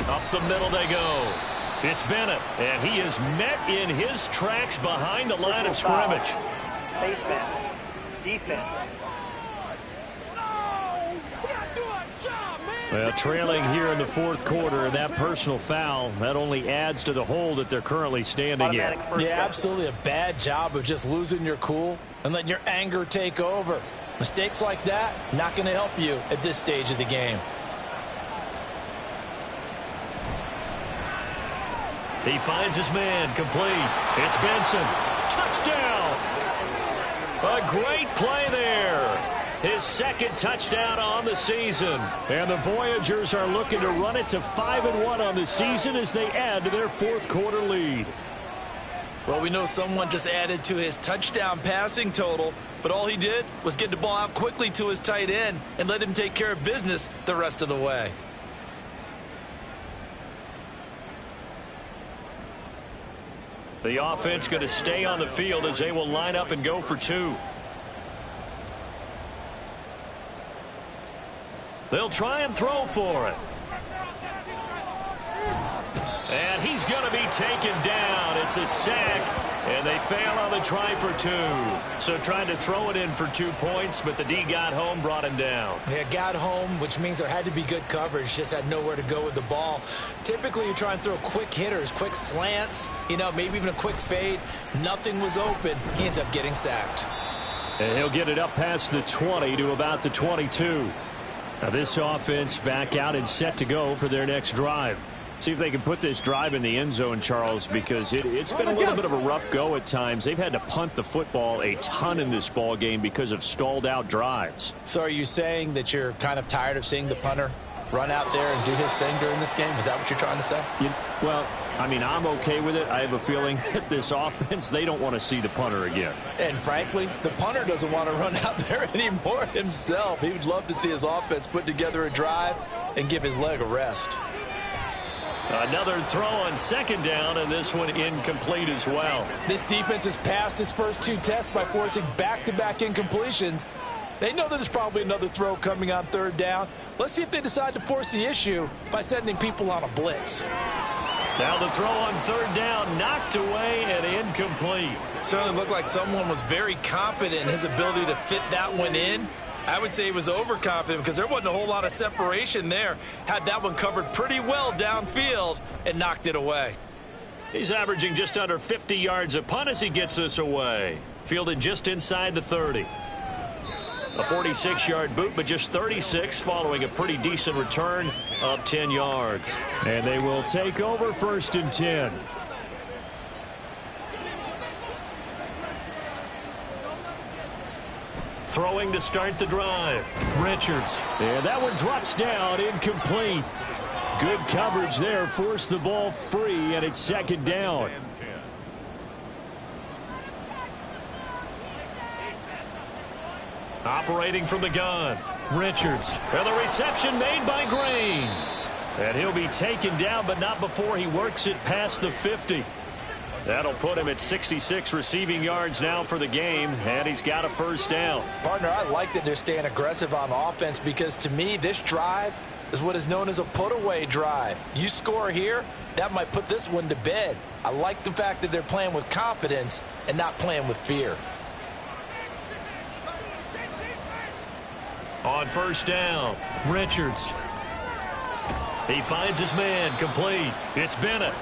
Up the middle they go. It's Bennett, and he is met in his tracks behind the line of scrimmage. Baseman. Defense. Well, trailing here in the 4th quarter, and that personal foul, that only adds to the hole that they're currently standing in. Yeah, absolutely a bad job of just losing your cool and letting your anger take over. Mistakes like that, not going to help you at this stage of the game. He finds his man, complete. It's Benson. Touchdown! A great play there. His 2nd touchdown on the season. And the Voyagers are looking to run it to 5-1 on the season as they add to their 4th quarter lead. Well, we know someone just added to his touchdown passing total, but all he did was get the ball out quickly to his tight end and let him take care of business the rest of the way. The offense going to stay on the field as they will line up and go for 2. They'll try and throw for it. And he's going to be taken down. It's a sack, and they fail on the try for 2. So trying to throw it in for 2 points, but the D got home, brought him down. Yeah, got home, which means there had to be good coverage. Just had nowhere to go with the ball. Typically, you try and throw quick hitters, quick slants, maybe even a quick fade. Nothing was open. He ends up getting sacked. And he'll get it up past the 20 to about the 22. Now this offense back out and set to go for their next drive. See if they can put this drive in the end zone, Charles, because it's been a little bit of a rough go at times. They've had to punt the football a ton in this ball game because of stalled out drives. So are you saying that you're kind of tired of seeing the punter run out there and do his thing during this game? Is that what you're trying to say? Well, I mean, I'm okay with it. I have a feeling that this offense, they don't want to see the punter again. And frankly, the punter doesn't want to run out there anymore himself. He would love to see his offense put together a drive and give his leg a rest. Another throw on 2nd down, and this one incomplete as well. This defense has passed its first 2 tests by forcing back-to-back incompletions. They know that there's probably another throw coming on 3rd down. Let's see if they decide to force the issue by sending people on a blitz. Now the throw on 3rd down, knocked away and incomplete. Certainly looked like someone was very confident in his ability to fit that one in. I would say he was overconfident because there wasn't a whole lot of separation there. Had that one covered pretty well downfield and knocked it away. He's averaging just under 50 yards a punt as he gets this away. Fielded just inside the 30. A 46-yard boot, but just 36 following a pretty decent return of 10 yards. And they will take over 1st and 10. Throwing to start the drive. Richards. And that one drops down, incomplete. Good coverage there, forced the ball free, and it's 2nd down. Operating from the gun, Richards. And the reception made by Green. And he'll be taken down, but not before he works it past the 50. That'll put him at 66 receiving yards now for the game, and he's got a 1st down. Partner, I like that they're staying aggressive on offense because, to me, this drive is what is known as a put-away drive. You score here, that might put this one to bed. I like the fact that they're playing with confidence and not playing with fear. On 1st down, Richards. He finds his man, complete. It's Bennett.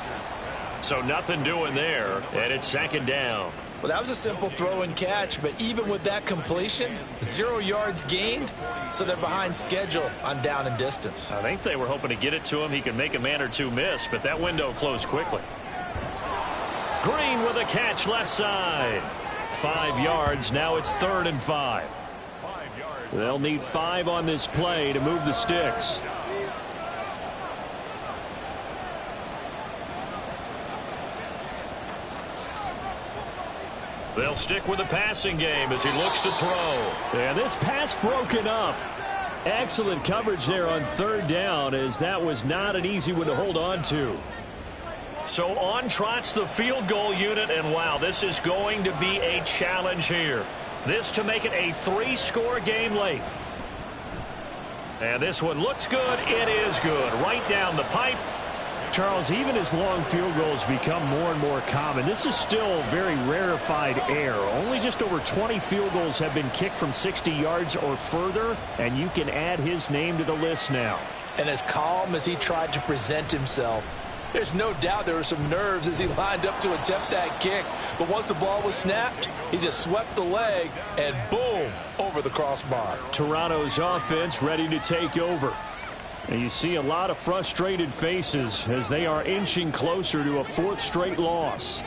So nothing doing there, and it's 2nd down. Well, that was a simple throw and catch, but even with that completion, 0 yards gained, so they're behind schedule on down and distance. I think they were hoping to get it to him. He could make a man or 2 miss, but that window closed quickly. Green with a catch left side. 5 yards, now it's 3rd and 5. They'll need 5 on this play to move the sticks. They'll stick with the passing game as he looks to throw. And this pass broken up. Excellent coverage there on third down, as that was not an easy one to hold on to. So on trots the field goal unit, and wow, this is going to be a challenge here. This to make it a 3-score game late. And this one looks good. It is good. Right down the pipe. Charles, even as long field goals become more and more common, this is still very rarefied air. Only just over 20 field goals have been kicked from 60 yards or further, and you can add his name to the list now. And as calm as he tried to present himself, there's no doubt there were some nerves as he lined up to attempt that kick. But once the ball was snapped, he just swept the leg and boom, over the crossbar. Toronto's offense ready to take over. And you see a lot of frustrated faces as they are inching closer to a 4th straight loss.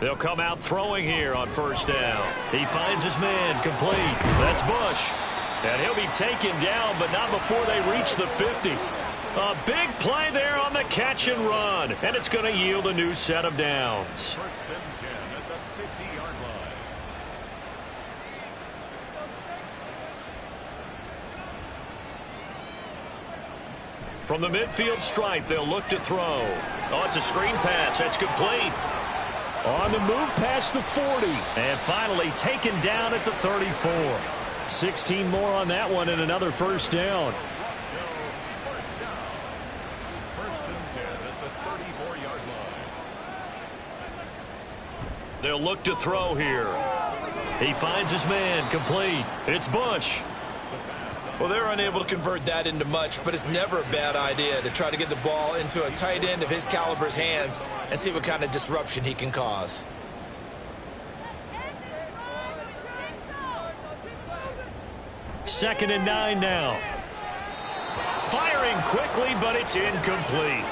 They'll come out throwing here on first down. He finds his man complete. That's Bush. And he'll be taken down, but not before they reach the 50. A big play there on the catch and run. And it's going to yield a new set of downs. First and 10 at the 50-yard line. From the midfield stripe, they'll look to throw. Oh, it's a screen pass. That's complete. On the move past the 40. And finally taken down at the 34. 16 more on that one and another first down. First down. First and 10 at the 34-yard line. They'll look to throw here. He finds his man complete. It's Bush. Well, they're unable to convert that into much, but it's never a bad idea to try to get the ball into a tight end of his caliber's hands and see what kind of disruption he can cause. Second and 9 now. Firing quickly, but it's incomplete.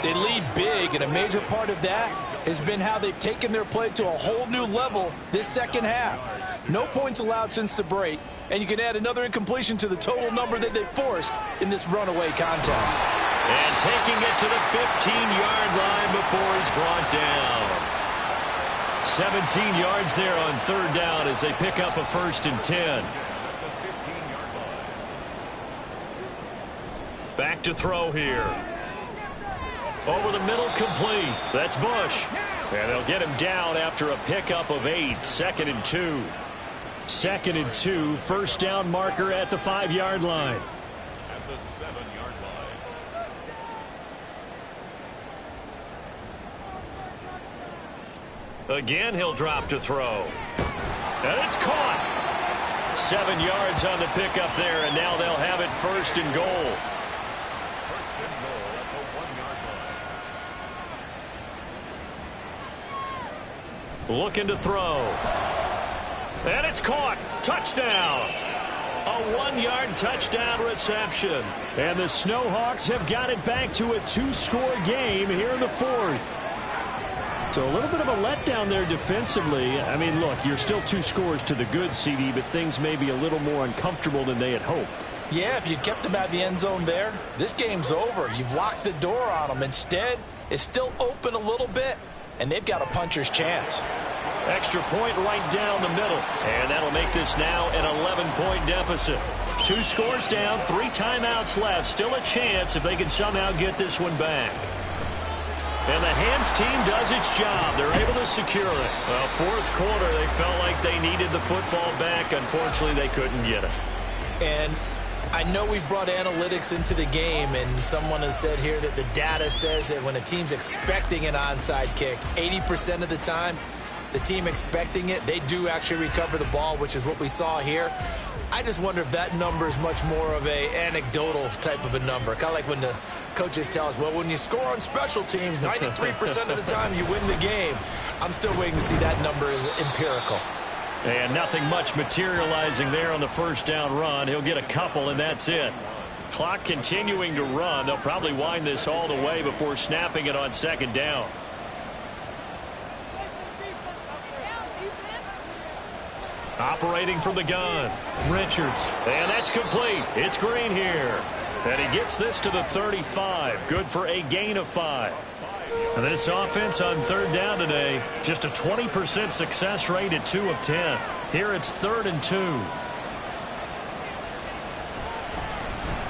They lead big, and a major part of that has been how they've taken their play to a whole new level this second half. No points allowed since the break, and you can add another incompletion to the total number that they've forced in this runaway contest. And taking it to the 15-yard line before he's brought down. 17 yards there on third down as they pick up a first and 10. Back to throw here. Over the middle, complete. That's Bush. And they'll get him down after a pickup of 8. Second and 2. Second and 2. First down marker at the 5-yard line. At the 7-yard line. Again, he'll drop to throw. And it's caught. 7 yards on the pickup there, and now they'll have it first and goal. First and goal at the 1-yard line. Looking to throw. And it's caught. Touchdown. A 1-yard touchdown reception. And the Snowhawks have got it back to a 2-score game here in the 4th. So a little bit of a letdown there defensively. I mean, look, you're still 2 scores to the good, CD, but things may be a little more uncomfortable than they had hoped. Yeah, if you'd kept them out of the end zone there, this game's over. You've locked the door on them. Instead, it's still open a little bit, and they've got a puncher's chance. Extra point right down the middle. And that'll make this now an 11-point deficit. 2 scores down, 3 timeouts left. Still a chance if they can somehow get this one back. And the hands team does its job. They're able to secure it. Well, 4th quarter, they felt like they needed the football back. Unfortunately, they couldn't get it. And I know we brought analytics into the game, and someone has said here that the data says that when a team's expecting an onside kick, 80% of the time, the team expecting it, they do actually recover the ball, which is what we saw here. I just wonder if that number is much more of a anecdotal type of a number. Kind of like when the coaches tell us, well, when you score on special teams, 93% of the time you win the game. I'm still waiting to see that number is empirical. And nothing much materializing there on the first down run. He'll get a couple, and that's it. Clock continuing to run. They'll probably wind this all the way before snapping it on second down. Operating from the gun, Richards. And that's complete. It's Green here. And he gets this to the 35. Good for a gain of 5. And this offense on third down today, just a 20% success rate at 2 of 10. Here it's 3rd and 2.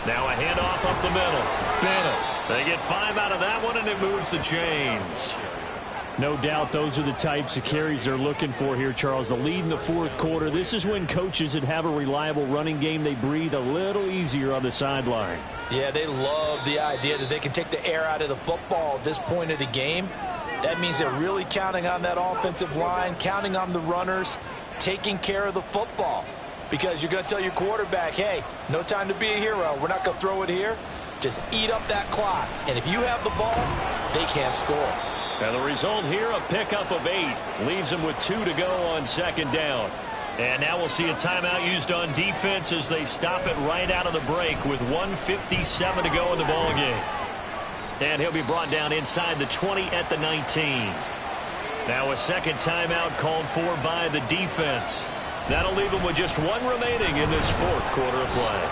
Now a handoff up the middle. Bennett. They get 5 out of that one, and it moves the chains. No doubt those are the types of carries they're looking for here, Charles. The lead in the fourth quarter. This is when coaches that have a reliable running game, they breathe a little easier on the sideline. Yeah, they love the idea that they can take the air out of the football at this point of the game. That means they're really counting on that offensive line, counting on the runners, taking care of the football. Because you're going to tell your quarterback, hey, no time to be a hero. We're not going to throw it here. Just eat up that clock. And if you have the ball, they can't score. And the result here, a pickup of 8. Leaves them with 2 to go on second down. And now we'll see a timeout used on defense as they stop it right out of the break with 1:57 to go in the ballgame. And he'll be brought down inside the 20 at the 19. Now a second timeout called for by the defense. That'll leave them with just 1 remaining in this fourth quarter of play.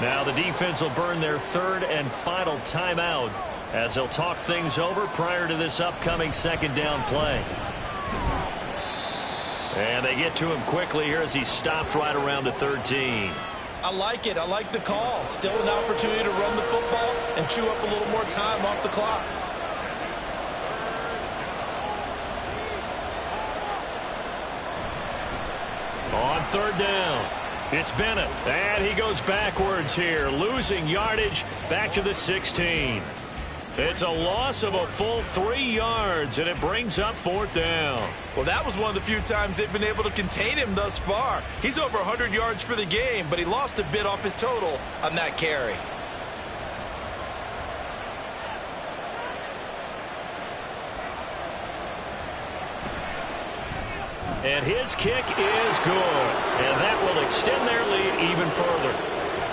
Now the defense will burn their 3rd and final timeout as they'll talk things over prior to this upcoming second down play. And they get to him quickly here as he stopped right around the 13. I like it. I like the call. Still an opportunity to run the football and chew up a little more time off the clock. On third down, it's Bennett. And he goes backwards here, losing yardage back to the 16. It's a loss of a full 3 yards, and it brings up 4th down. Well, that was one of the few times they've been able to contain him thus far. He's over 100 yards for the game, but he lost a bit off his total on that carry. And his kick is good, and that will extend their lead even further.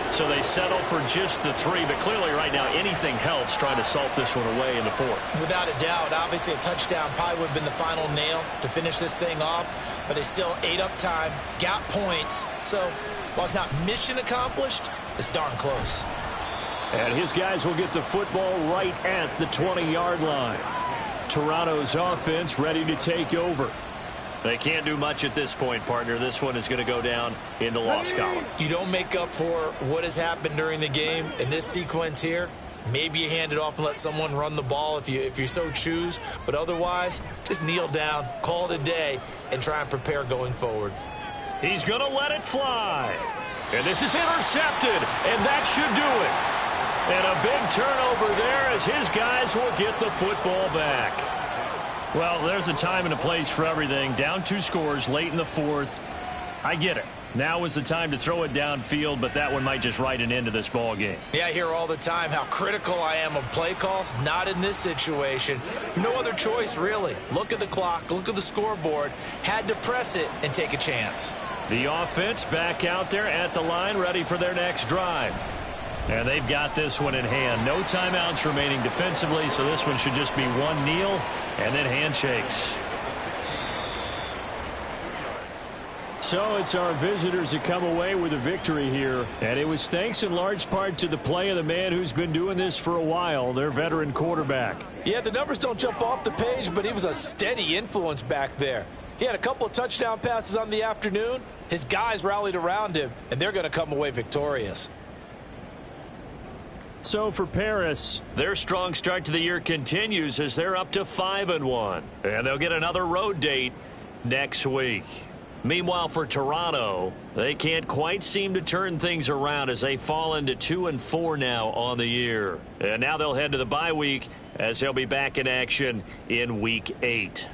So they settle for just the 3, but clearly right now anything helps trying to salt this one away in the 4th. Without a doubt, obviously a touchdown probably would have been the final nail to finish this thing off, but they still ate up time, got points. So while it's not mission accomplished, it's darn close. And his guys will get the football right at the 20-yard line. Toronto's offense ready to take over. They can't do much at this point, partner. This one is going to go down in the loss column. You don't make up for what has happened during the game in this sequence here. Maybe you hand it off and let someone run the ball if you so choose. But otherwise, just kneel down, call it a day, and try and prepare going forward. He's going to let it fly. And this is intercepted, and that should do it. And a big turnover there as his guys will get the football back. Well, there's a time and a place for everything. Down 2 scores late in the 4th. I get it. Now is the time to throw it downfield, but that one might just write an end to this ball game. Yeah, I hear all the time how critical I am of play calls. Not in this situation. No other choice, really. Look at the clock. Look at the scoreboard. Had to press it and take a chance. The offense back out there at the line, ready for their next drive. And they've got this one in hand. No timeouts remaining defensively, so this one should just be 1 kneel and then handshakes. So it's our visitors that come away with a victory here. And it was thanks in large part to the play of the man who's been doing this for a while, their veteran quarterback. Yeah, the numbers don't jump off the page, but he was a steady influence back there. He had a couple of touchdown passes on the afternoon. His guys rallied around him, and they're going to come away victorious. So for Paris, their strong start to the year continues as they're up to 5-1. And they'll get another road date next week. Meanwhile, for Toronto, they can't quite seem to turn things around as they fall into 2-4 now on the year. And now they'll head to the bye week as they'll be back in action in Week 8.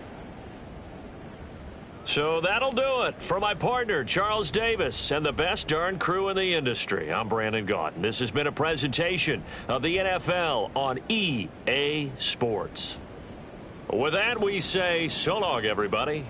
So that'll do it for my partner, Charles Davis, and the best darn crew in the industry. I'm Brandon Gaudin. This has been a presentation of the NFL on EA Sports. With that, we say so long, everybody.